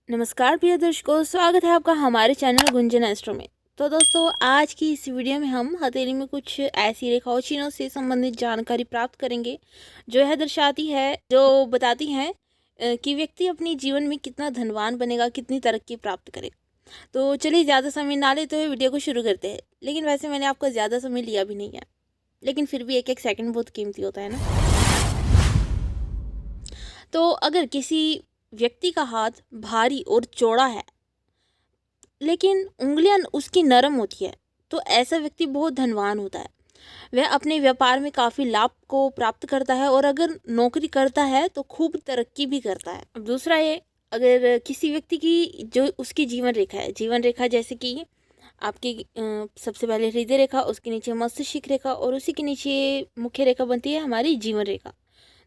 नमस्कार प्रिय दर्शकों, स्वागत है आपका हमारे चैनल गुंजन एस्ट्रो में। तो दोस्तों, आज की इस वीडियो में हम हथेली में कुछ ऐसी रेखाओं चिन्हों से संबंधित जानकारी प्राप्त करेंगे जो यह दर्शाती है, जो बताती हैं कि व्यक्ति अपने जीवन में कितना धनवान बनेगा, कितनी तरक्की प्राप्त करेगा। तो चलिए, ज़्यादा समय ना लेते हुए वीडियो को शुरू करते हैं। लेकिन वैसे मैंने आपका ज़्यादा समय लिया भी नहीं है, लेकिन फिर भी एक एक सेकेंड बहुत कीमती होता है ना। तो अगर किसी व्यक्ति का हाथ भारी और चौड़ा है लेकिन उंगलियां उसकी नरम होती है, तो ऐसा व्यक्ति बहुत धनवान होता है। वह अपने व्यापार में काफ़ी लाभ को प्राप्त करता है और अगर नौकरी करता है तो खूब तरक्की भी करता है। अब दूसरा ये, अगर किसी व्यक्ति की जो उसकी जीवन रेखा है, जीवन रेखा जैसे कि आपकी सबसे पहले हृदय रेखा, उसके नीचे मस्तिष्क रेखा और उसी के नीचे मुख्य रेखा बनती है हमारी जीवन रेखा।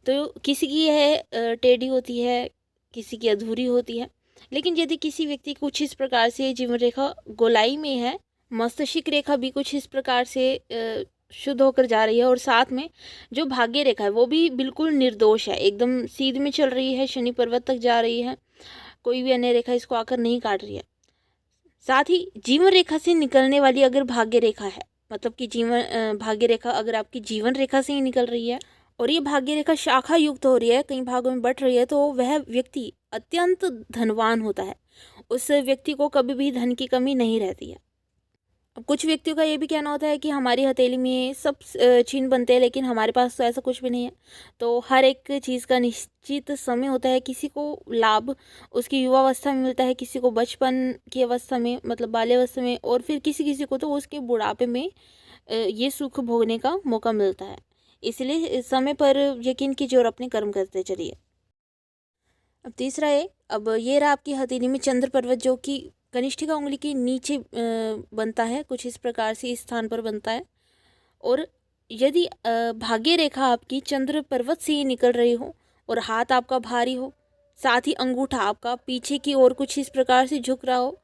तो किसी की यह टेढ़ी होती है, किसी की अधूरी होती है। लेकिन यदि किसी व्यक्ति कुछ इस प्रकार से जीवन रेखा गोलाई में है, मस्तिष्क रेखा भी कुछ इस प्रकार से शुद्ध होकर जा रही है और साथ में जो भाग्य रेखा है वो भी बिल्कुल निर्दोष है, एकदम सीध में चल रही है, शनि पर्वत तक जा रही है, कोई भी अन्य रेखा इसको आकर नहीं काट रही है। साथ ही जीवन रेखा से निकलने वाली अगर भाग्य रेखा है, मतलब कि भाग्य रेखा अगर आपकी जीवन रेखा से ही निकल रही है और ये भाग्य रेखा शाखा युक्त हो रही है, कई भागों में बट रही है, तो वह व्यक्ति अत्यंत धनवान होता है। उस व्यक्ति को कभी भी धन की कमी नहीं रहती है। अब कुछ व्यक्तियों का ये भी कहना होता है कि हमारी हथेली में सब चिन्ह बनते हैं, लेकिन हमारे पास तो ऐसा कुछ भी नहीं है। तो हर एक चीज़ का निश्चित समय होता है। किसी को लाभ उसकी युवावस्था में मिलता है, किसी को बचपन की अवस्था में, मतलब बाल्यावस्था में, और फिर किसी किसी को तो उसके बुढ़ापे में ये सुख भोगने का मौका मिलता है। इसलिए इस समय पर यकीन कीजिए और अपने कर्म करते चलिए। अब तीसरा है, अब ये रहा आपकी हथेली में चंद्र पर्वत, जो कि कनिष्ठिका उंगली के नीचे बनता है, कुछ इस प्रकार से इस स्थान पर बनता है। और यदि भाग्य रेखा आपकी चंद्र पर्वत से ही निकल रही हो और हाथ आपका भारी हो, साथ ही अंगूठा आपका पीछे की ओर कुछ इस प्रकार से झुक रहा हो,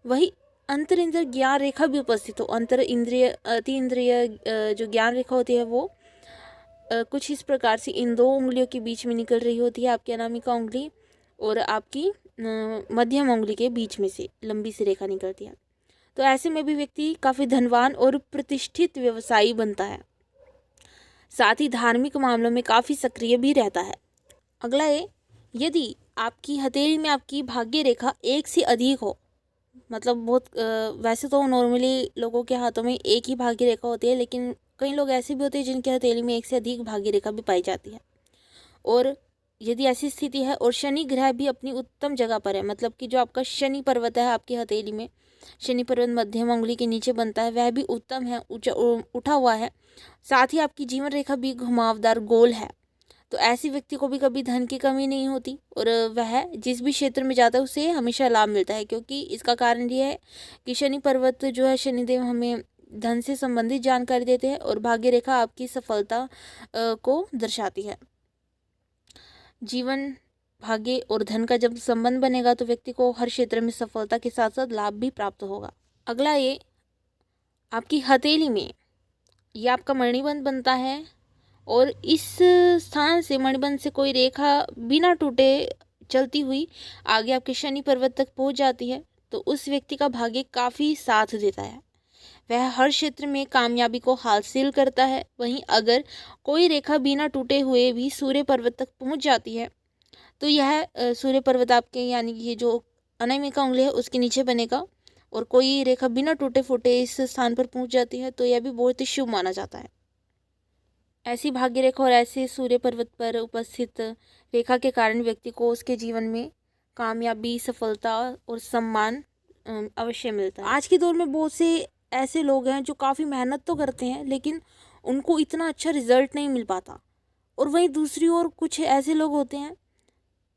वही अंतर इंद्रिय ज्ञान रेखा भी उपस्थित हो, अंतर इंद्रिय अति इंद्रिय जो ज्ञान रेखा होती है वो कुछ इस प्रकार से इन दो उंगलियों के बीच में निकल रही होती है, आपकी अनामिका उंगली और आपकी मध्यम उंगली के बीच में से लंबी सी रेखा निकलती है। तो ऐसे में भी व्यक्ति काफ़ी धनवान और प्रतिष्ठित व्यवसायी बनता है। साथ ही धार्मिक मामलों में काफ़ी सक्रिय भी रहता है। अगला है, यदि आपकी हथेली में आपकी भाग्य रेखा एक से अधिक हो, मतलब बहुत वैसे तो नॉर्मली लोगों के हाथों में एक ही भाग्य रेखा होती है, लेकिन कई लोग ऐसे भी होते हैं जिनके हथेली में एक से अधिक भाग्य रेखा भी पाई जाती है। और यदि ऐसी स्थिति है और शनि ग्रह भी अपनी उत्तम जगह पर है, मतलब कि जो आपका शनि पर्वत है आपकी हथेली में, शनि पर्वत मध्यम उंगली के नीचे बनता है, वह भी उत्तम है, उठा हुआ है। साथ ही आपकी जीवन रेखा भी घुमावदार गोल है। तो ऐसे व्यक्ति को भी कभी धन की कमी नहीं होती और वह जिस भी क्षेत्र में जाता है उसे हमेशा लाभ मिलता है, क्योंकि इसका कारण ये है कि शनि पर्वत जो है, शनिदेव हमें धन से संबंधित जानकारी देते हैं और भाग्य रेखा आपकी सफलता को दर्शाती है। जीवन, भाग्य और धन का जब संबंध बनेगा तो व्यक्ति को हर क्षेत्र में सफलता के साथ साथ लाभ भी प्राप्त होगा। अगला ये, आपकी हथेली में ये आपका मणिबंध बनता है और इस स्थान से मणिबंध से कोई रेखा बिना टूटे चलती हुई आगे आपके शनि पर्वत तक पहुंच जाती है, तो उस व्यक्ति का भाग्य काफ़ी साथ देता है। वह हर क्षेत्र में कामयाबी को हासिल करता है। वहीं अगर कोई रेखा बिना टूटे हुए भी सूर्य पर्वत तक पहुंच जाती है, तो यह सूर्य पर्वत आपके, यानी कि ये जो अनामिका उंगली है उसके नीचे बनेगा, और कोई रेखा बिना टूटे फूटे इस स्थान पर पहुंच जाती है तो यह भी बहुत ही शुभ माना जाता है। ऐसी भाग्य रेखा और ऐसे सूर्य पर्वत पर उपस्थित रेखा के कारण व्यक्ति को उसके जीवन में कामयाबी, सफलता और सम्मान अवश्य मिलता है। आज के दौर में बहुत से ऐसे लोग हैं जो काफ़ी मेहनत तो करते हैं, लेकिन उनको इतना अच्छा रिजल्ट नहीं मिल पाता। और वहीं दूसरी ओर कुछ ऐसे लोग होते हैं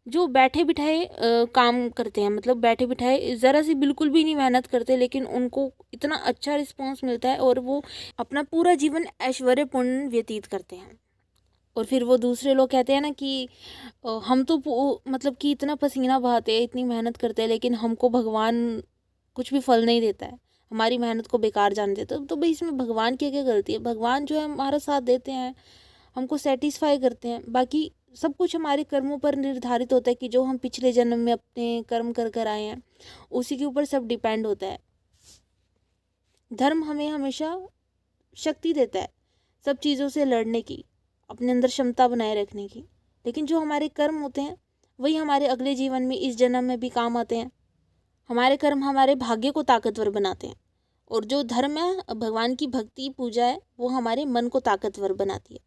जो बैठे बिठाए काम करते हैं, मतलब बैठे बिठाए ज़रा सी बिल्कुल भी नहीं मेहनत करते, लेकिन उनको इतना अच्छा रिस्पॉन्स मिलता है और वो अपना पूरा जीवन ऐश्वर्यपूर्ण व्यतीत करते हैं। और फिर वो दूसरे लोग कहते हैं ना कि हम तो मतलब कि इतना पसीना बहाते हैं, इतनी मेहनत करते हैं, लेकिन हमको भगवान कुछ भी फल नहीं देता है, हमारी मेहनत को बेकार जाने देता है। तो भाई इसमें भगवान की क्या गलती है? भगवान जो है हमारा साथ देते हैं, हमको सेटिस्फाई करते हैं। बाकी सब कुछ हमारे कर्मों पर निर्धारित होता है कि जो हम पिछले जन्म में अपने कर्म कर कर आए हैं उसी के ऊपर सब डिपेंड होता है। धर्म हमें हमेशा शक्ति देता है सब चीज़ों से लड़ने की, अपने अंदर क्षमता बनाए रखने की। लेकिन जो हमारे कर्म होते हैं वही हमारे अगले जीवन में, इस जन्म में भी काम आते हैं। हमारे कर्म हमारे भाग्य को ताकतवर बनाते हैं और जो धर्म है, भगवान की भक्ति पूजा है, वो हमारे मन को ताकतवर बनाती है।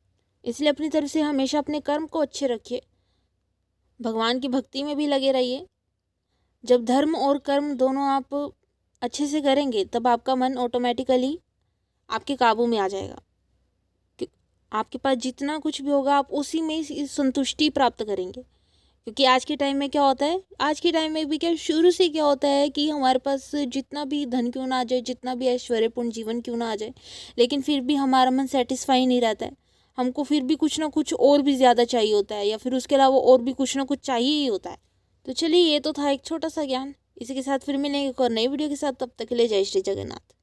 इसलिए अपनी तरफ से हमेशा अपने कर्म को अच्छे रखिए, भगवान की भक्ति में भी लगे रहिए। जब धर्म और कर्म दोनों आप अच्छे से करेंगे तब आपका मन ऑटोमेटिकली आपके काबू में आ जाएगा। आपके पास जितना कुछ भी होगा आप उसी में संतुष्टि प्राप्त करेंगे। क्योंकि आज के टाइम में क्या होता है, आज के टाइम में भी क्या शुरू से क्या होता है कि हमारे पास जितना भी धन क्यों ना आ जाए, जितना भी ऐश्वर्यपूर्ण जीवन क्यों ना आ जाए, लेकिन फिर भी हमारा मन सेटिस्फाई नहीं रहता है। हमको फिर भी कुछ ना कुछ और भी ज़्यादा चाहिए होता है, या फिर उसके अलावा और भी कुछ ना कुछ चाहिए ही होता है। तो चलिए, ये तो था एक छोटा सा ज्ञान। इसी के साथ फिर मिलेंगे एक और नई वीडियो के साथ। तब तक के लिए जय श्री जगन्नाथ।